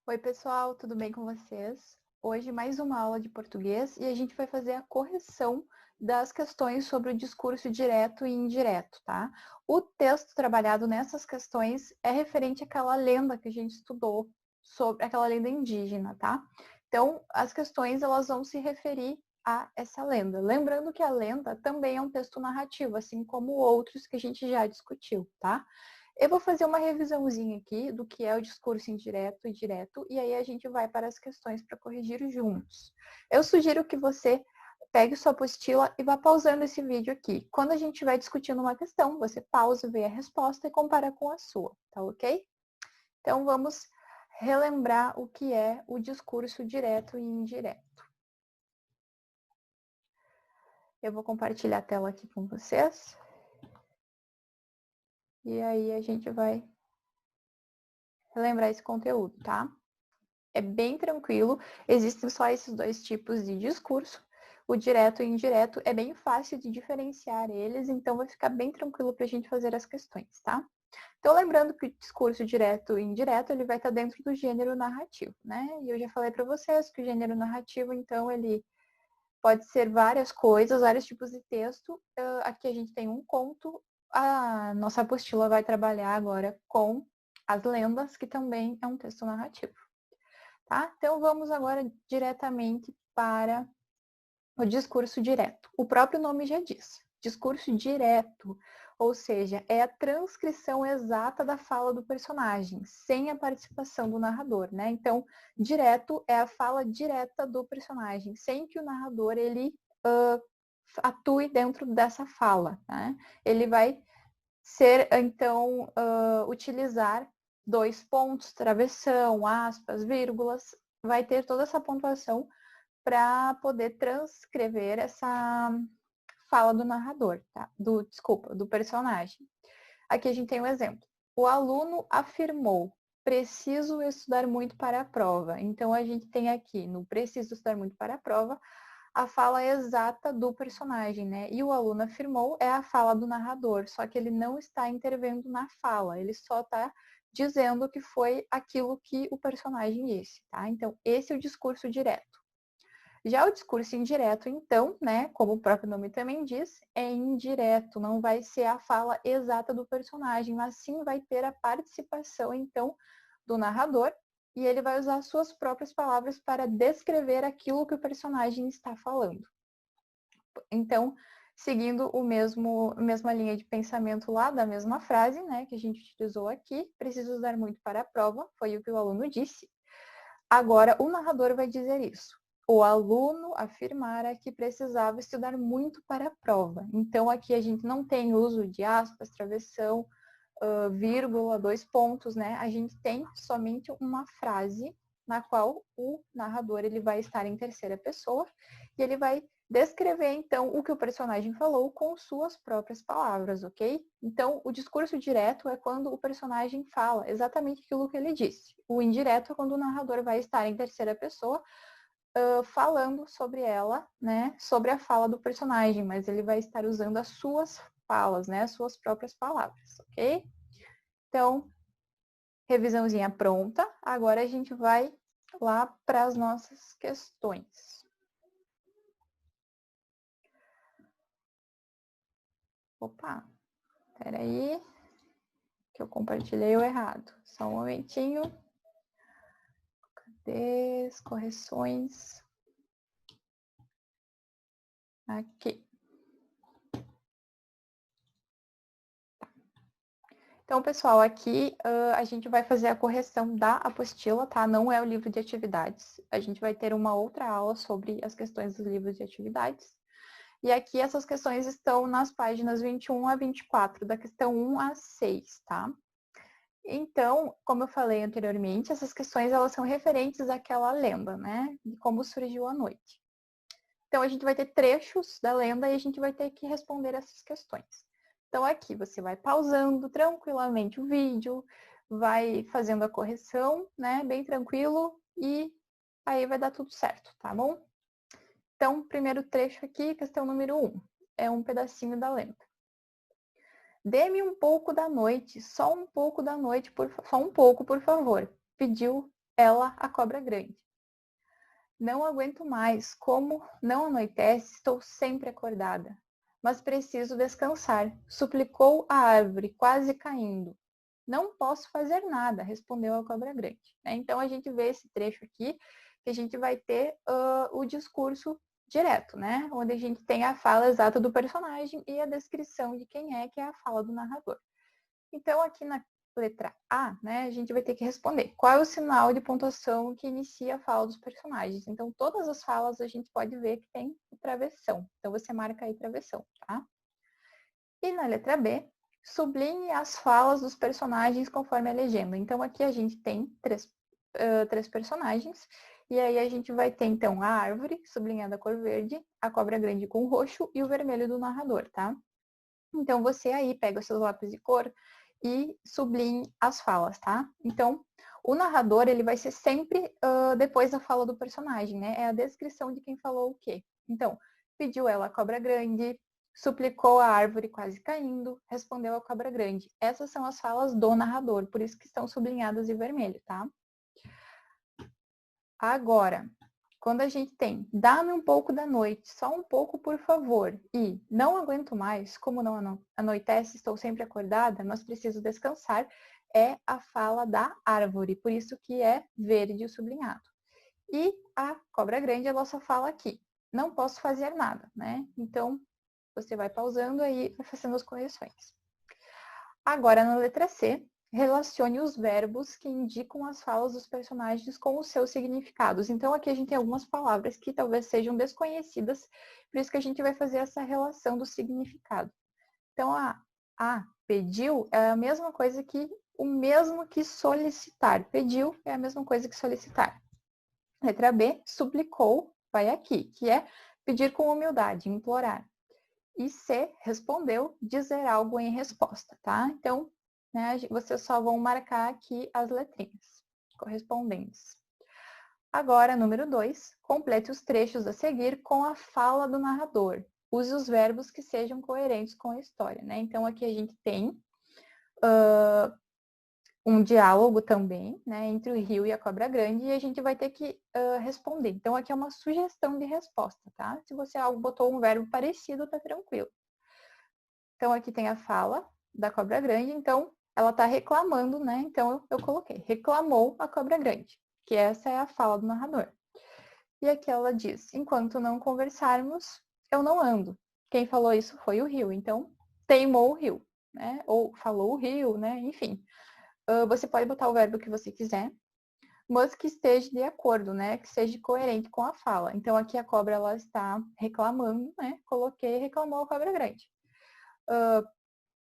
Oi, pessoal, tudo bem com vocês? Hoje mais uma aula de português e a gente vai fazer a correção das questões sobre o discurso direto e indireto, tá? O texto trabalhado nessas questões é referente àquela lenda que a gente estudou, sobre aquela lenda indígena, tá? Então, as questões elas vão se referir a essa lenda. Lembrando que a lenda também é um texto narrativo, assim como outros que a gente já discutiu, tá? Eu vou fazer uma revisãozinha aqui do que é o discurso indireto e direto, e aí a gente vai para as questões para corrigir juntos. Eu sugiro que você pegue sua apostila e vá pausando esse vídeo aqui. Quando a gente estiver discutindo uma questão, você pausa, vê a resposta e compara com a sua, tá ok? Então vamos relembrar o que é o discurso direto e indireto. Eu vou compartilhar a tela aqui com vocês. E aí a gente vai relembrar esse conteúdo, tá? É bem tranquilo, existem só esses dois tipos de discurso. O direto e o indireto é bem fácil de diferenciar eles, então vai ficar bem tranquilo para a gente fazer as questões, tá? Então, lembrando que o discurso direto e indireto, ele vai estar dentro do gênero narrativo, né? E eu já falei para vocês que o gênero narrativo, então, ele pode ser várias coisas, vários tipos de texto. Aqui a gente tem um conto, a nossa apostila vai trabalhar agora com as lendas, que também é um texto narrativo. Tá? Então, vamos agora diretamente para o discurso direto. O próprio nome já diz, discurso direto, ou seja, é a transcrição exata da fala do personagem, sem a participação do narrador, né? Então, direto é a fala direta do personagem, sem que o narrador ele atue dentro dessa fala, né? Ele vai ser, então, utilizar dois pontos, travessão, aspas, vírgulas, vai ter toda essa pontuação para poder transcrever essa fala do narrador, tá? Do personagem. Aqui a gente tem um exemplo. O aluno afirmou: preciso estudar muito para a prova. Então a gente tem aqui no preciso estudar muito para a prova a fala exata do personagem, né? E o aluno afirmou é a fala do narrador, só que ele não está intervendo na fala, ele só está dizendo que foi aquilo que o personagem disse, tá? Então, esse é o discurso direto. Já o discurso indireto, então, né, como o próprio nome também diz, é indireto, não vai ser a fala exata do personagem, mas sim vai ter a participação, então, do narrador, e ele vai usar suas próprias palavras para descrever aquilo que o personagem está falando. Então, seguindo a mesma linha de pensamento lá da mesma frase, né, que a gente utilizou aqui, preciso dar muito para a prova, foi o que o aluno disse. Agora, o narrador vai dizer isso. O aluno afirmara que precisava estudar muito para a prova. Então, aqui a gente não tem uso de aspas, travessão, vírgula, dois pontos, né? A gente tem somente uma frase na qual o narrador ele vai estar em terceira pessoa e ele vai descrever, então, o que o personagem falou com suas próprias palavras, ok? Então, o discurso direto é quando o personagem fala exatamente aquilo que ele disse. O indireto é quando o narrador vai estar em terceira pessoa falando sobre ela, né? Sobre a fala do personagem, mas ele vai estar usando as suas falas, né? As suas próprias palavras, ok? Então, revisãozinha pronta. Agora a gente vai lá para as nossas questões. Opa, peraí, que eu compartilhei o errado. Só um momentinho. Cadê as correções? Aqui. Então, pessoal, aqui a gente vai fazer a correção da apostila, tá? Não é o livro de atividades. A gente vai ter uma outra aula sobre as questões dos livros de atividades. E aqui essas questões estão nas páginas 21 a 24, da questão 1 a 6, tá? Então, como eu falei anteriormente, essas questões elas são referentes àquela lenda, né? De como surgiu a noite. Então, a gente vai ter trechos da lenda e a gente vai ter que responder essas questões. Então, aqui você vai pausando tranquilamente o vídeo, vai fazendo a correção, né? Bem tranquilo e aí vai dar tudo certo, tá bom? Então, primeiro trecho aqui, questão número 1. É um pedacinho da lenda. Dê-me um pouco da noite, só um pouco da noite, só um pouco, por favor, pediu ela, a cobra grande. Não aguento mais, como não anoitece, estou sempre acordada. Mas preciso descansar, suplicou a árvore, quase caindo. Não posso fazer nada, respondeu a cobra grande. Então a gente vê esse trecho aqui, que a gente vai ter o discurso direto, né? Onde a gente tem a fala exata do personagem e a descrição de quem é, que é a fala do narrador. Então, aqui na letra A, né, a gente vai ter que responder qual é o sinal de pontuação que inicia a fala dos personagens. Então, todas as falas a gente pode ver que tem travessão. Então, você marca aí travessão, tá? E na letra B, sublinhe as falas dos personagens conforme a legenda. Então, aqui a gente tem três personagens. E aí a gente vai ter, então, a árvore, sublinhada a cor verde, a cobra grande com roxo e o vermelho do narrador, tá? Então, você aí pega os seus lápis de cor e sublinhe as falas, tá? Então, o narrador, ele vai ser sempre depois da fala do personagem, né? É a descrição de quem falou o quê. Então, pediu ela a cobra grande, suplicou a árvore quase caindo, respondeu a cobra grande. Essas são as falas do narrador, por isso que estão sublinhadas em vermelho, tá? Agora, quando a gente tem dá-me um pouco da noite, só um pouco, por favor, e não aguento mais, como não anoitece, estou sempre acordada, mas preciso descansar, é a fala da árvore, por isso que é verde o sublinhado. E a cobra grande, ela só fala aqui, não posso fazer nada, né? Então, você vai pausando aí e vai fazendo as correções. Agora, na letra C, relacione os verbos que indicam as falas dos personagens com os seus significados. Então, aqui a gente tem algumas palavras que talvez sejam desconhecidas, por isso que a gente vai fazer essa relação do significado. Então, a pediu é a mesma coisa que o mesmo que solicitar. Pediu é a mesma coisa que solicitar. Letra B, suplicou, vai aqui, que é pedir com humildade, implorar. E C, respondeu, dizer algo em resposta, tá? Então, né, vocês só vão marcar aqui as letrinhas correspondentes. Agora, número 2, complete os trechos a seguir com a fala do narrador. Use os verbos que sejam coerentes com a história, né? Então, aqui a gente tem um diálogo também, né, entre o rio e a cobra grande, e a gente vai ter que responder. Então, aqui é uma sugestão de resposta, tá? Se você botou um verbo parecido, tá tranquilo. Então, aqui tem a fala da cobra grande, então ela está reclamando, né? Então, eu coloquei, reclamou a cobra grande, que essa é a fala do narrador. E aqui ela diz, enquanto não conversarmos, eu não ando. Quem falou isso foi o rio, então teimou o rio, né? Ou falou o rio, né? Enfim, você pode botar o verbo que você quiser, mas que esteja de acordo, né? Que seja coerente com a fala. Então, aqui a cobra, ela está reclamando, né? Coloquei, reclamou a cobra grande.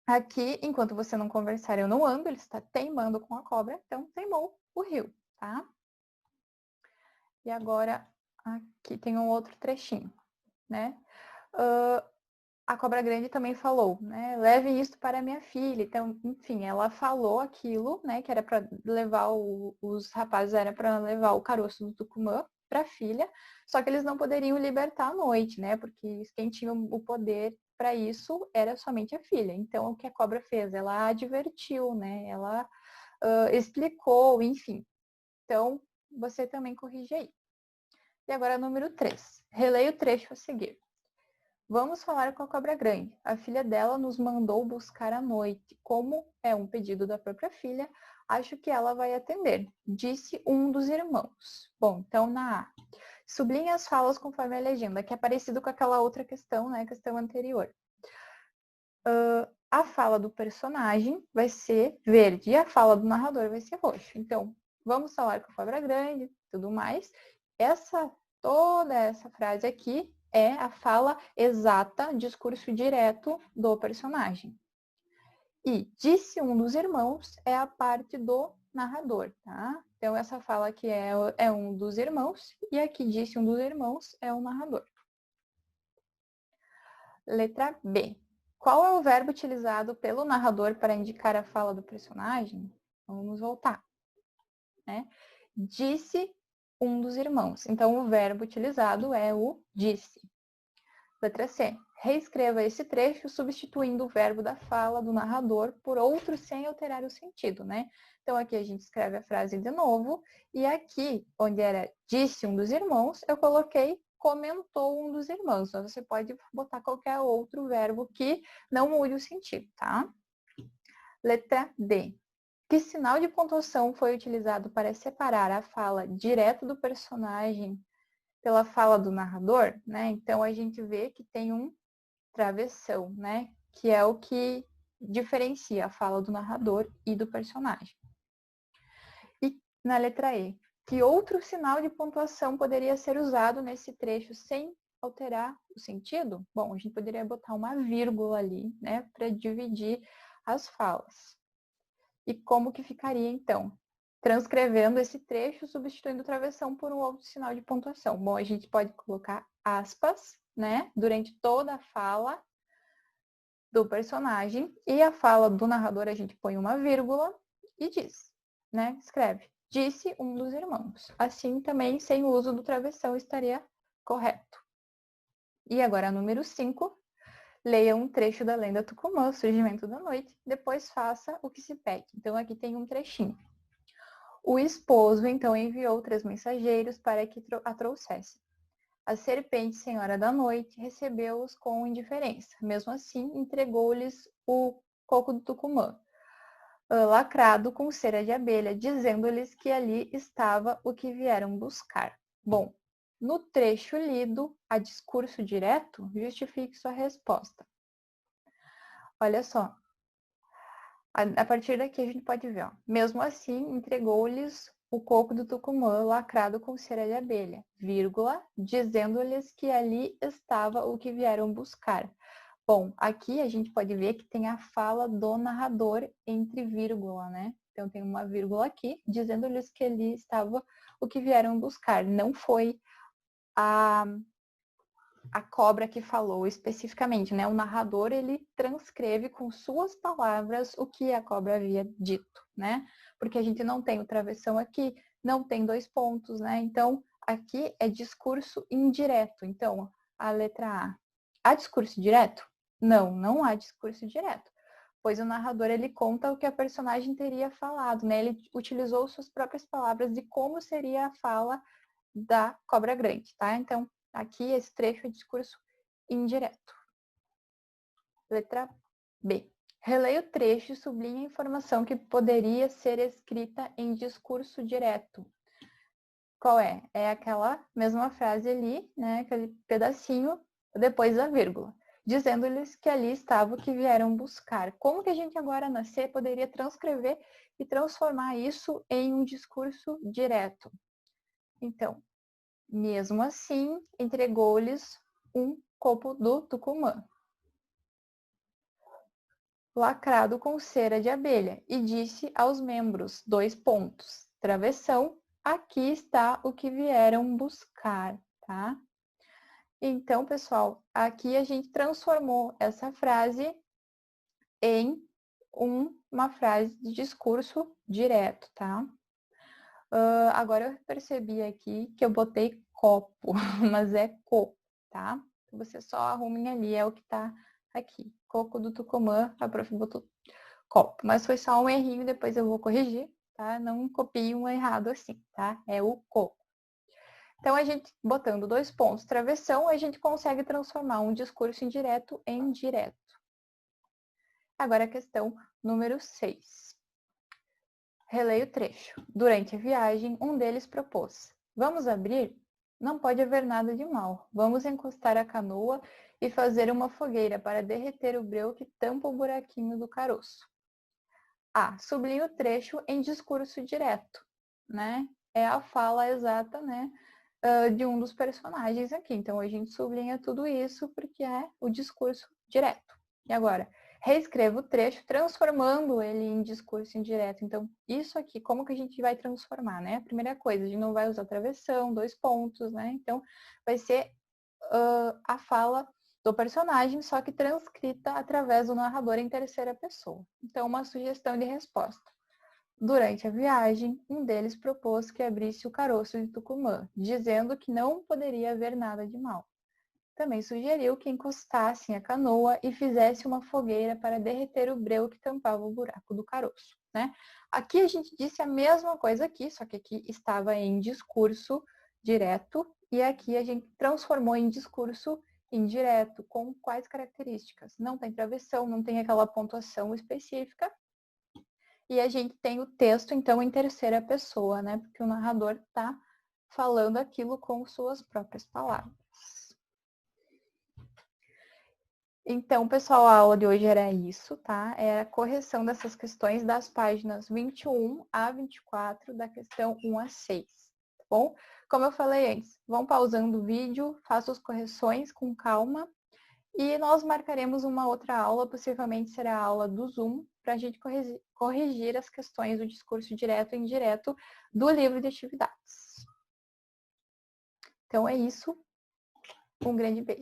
Aqui, enquanto você não conversar, eu não ando, ele está teimando com a cobra, então teimou o rio, tá? E agora, aqui tem um outro trechinho, né? A cobra grande também falou, né? Leve isso para minha filha. Então, enfim, ela falou aquilo, né? Que era para levar os rapazes, era para levar o caroço do Tucumã para a filha, só que eles não poderiam libertar à noite, né? Porque quem tinha o poder para isso era somente a filha. Então, o que a cobra fez? Ela advertiu, né? Ela explicou, enfim. Então, você também corrige aí. E agora, número 3. Releia o trecho a seguir. Vamos falar com a cobra grande. A filha dela nos mandou buscar à noite. Como é um pedido da própria filha, acho que ela vai atender, disse um dos irmãos. Bom, então na A. Sublinhe as falas conforme a legenda, que é parecido com aquela outra questão, né? Questão anterior. A fala do personagem vai ser verde e a fala do narrador vai ser roxo. Então, vamos falar com a cobra grande, tudo mais. Toda essa frase aqui é a fala exata, discurso direto do personagem. E disse um dos irmãos é a parte do narrador, tá? Então, essa fala aqui é um dos irmãos e aqui disse um dos irmãos é o narrador. Letra B. Qual é o verbo utilizado pelo narrador para indicar a fala do personagem? Vamos voltar. Né? Disse um dos irmãos. Então, o verbo utilizado é o disse. Letra C. Reescreva esse trecho substituindo o verbo da fala do narrador por outro sem alterar o sentido, né? Então, aqui a gente escreve a frase de novo, e aqui, onde era disse um dos irmãos, eu coloquei comentou um dos irmãos. Então, você pode botar qualquer outro verbo que não mude o sentido, tá? Letra D. Que sinal de pontuação foi utilizado para separar a fala direta do personagem pela fala do narrador, né? Então, a gente vê que tem um travessão, né? Que é o que diferencia a fala do narrador e do personagem. E na letra E, que outro sinal de pontuação poderia ser usado nesse trecho sem alterar o sentido? Bom, a gente poderia botar uma vírgula ali, né? Para dividir as falas. E como que ficaria, então? Transcrevendo esse trecho, substituindo travessão por um outro sinal de pontuação. Bom, a gente pode colocar aspas, né? Durante toda a fala do personagem, e a fala do narrador a gente põe uma vírgula e diz, né? Escreve, disse um dos irmãos. Assim também, sem o uso do travessão, estaria correto. E agora, número 5, leia um trecho da lenda Tucumã, Surgimento da Noite, depois faça o que se pede. Então, aqui tem um trechinho. O esposo, então, enviou 3 mensageiros para que a trouxessem. A serpente, senhora da noite, recebeu-os com indiferença. Mesmo assim, entregou-lhes o coco do Tucumã, lacrado com cera de abelha, dizendo-lhes que ali estava o que vieram buscar. Bom, no trecho lido, a discurso direto, justifique sua resposta. Olha só. A partir daqui a gente pode ver, ó. Mesmo assim, entregou-lhes o coco do Tucumã lacrado com cera de abelha, vírgula, dizendo-lhes que ali estava o que vieram buscar. Bom, aqui a gente pode ver que tem a fala do narrador entre vírgula, né? Então tem uma vírgula aqui, dizendo-lhes que ali estava o que vieram buscar. Não foi a cobra que falou especificamente, né? O narrador, ele transcreve com suas palavras o que a cobra havia dito, né? Porque a gente não tem o travessão aqui, não tem 2 pontos, né? Então, aqui é discurso indireto. Então, a letra A. Há discurso direto? Não, não há discurso direto. Pois o narrador, ele conta o que a personagem teria falado, né? Ele utilizou suas próprias palavras de como seria a fala da cobra grande, tá? Então, aqui esse trecho é discurso indireto. Letra B. Releia o trecho e sublinhe a informação que poderia ser escrita em discurso direto. Qual é? É aquela mesma frase ali, né? Aquele pedacinho depois da vírgula. Dizendo-lhes que ali estava o que vieram buscar. Como que a gente agora na C poderia transcrever e transformar isso em um discurso direto? Então, mesmo assim, entregou-lhes um copo do Tucumã, lacrado com cera de abelha, e disse aos membros, 2 pontos, travessão, aqui está o que vieram buscar, tá? Então, pessoal, aqui a gente transformou essa frase em uma frase de discurso direto, tá? Agora eu percebi aqui que eu botei copo, mas é coco, tá? Você só arrumem ali, é o que tá aqui. Coco do Tucumã, a prof botou copo. Mas foi só um errinho, depois eu vou corrigir, tá? Não copie um errado assim, tá? É o coco. Então, a gente, botando 2 pontos travessão, a gente consegue transformar um discurso indireto em direto. Agora a questão número 6. Releia o trecho. Durante a viagem, um deles propôs: vamos abrir? Não pode haver nada de mal. Vamos encostar a canoa e fazer uma fogueira para derreter o breu que tampa o buraquinho do caroço. A. Sublinha o trecho em discurso direto, né? É a fala exata, né, de um dos personagens aqui. Então, a gente sublinha tudo isso porque é o discurso direto. E agora, reescreva o trecho transformando ele em discurso indireto. Então, isso aqui, como que a gente vai transformar, né? A primeira coisa, a gente não vai usar travessão, 2 pontos, né? Então, vai ser a fala do personagem, só que transcrita através do narrador em terceira pessoa. Então, uma sugestão de resposta. Durante a viagem, um deles propôs que abrisse o caroço de Tucumã, dizendo que não poderia haver nada de mal. também sugeriu que encostassem a canoa e fizesse uma fogueira para derreter o breu que tampava o buraco do caroço, né? Aqui a gente disse a mesma coisa aqui, só que aqui estava em discurso direto e aqui a gente transformou em discurso indireto. Com quais características? Não tem travessão, não tem aquela pontuação específica. E a gente tem o texto, então, em terceira pessoa, né? Porque o narrador está falando aquilo com suas próprias palavras. Então, pessoal, a aula de hoje era isso, tá? Era a correção dessas questões das páginas 21 a 24, da questão 1 a 6, tá bom? Como eu falei antes, vão pausando o vídeo, façam as correções com calma e nós marcaremos uma outra aula, possivelmente será a aula do Zoom, para a gente corrigir as questões do discurso direto e indireto do livro de atividades. Então é isso. Um grande beijo.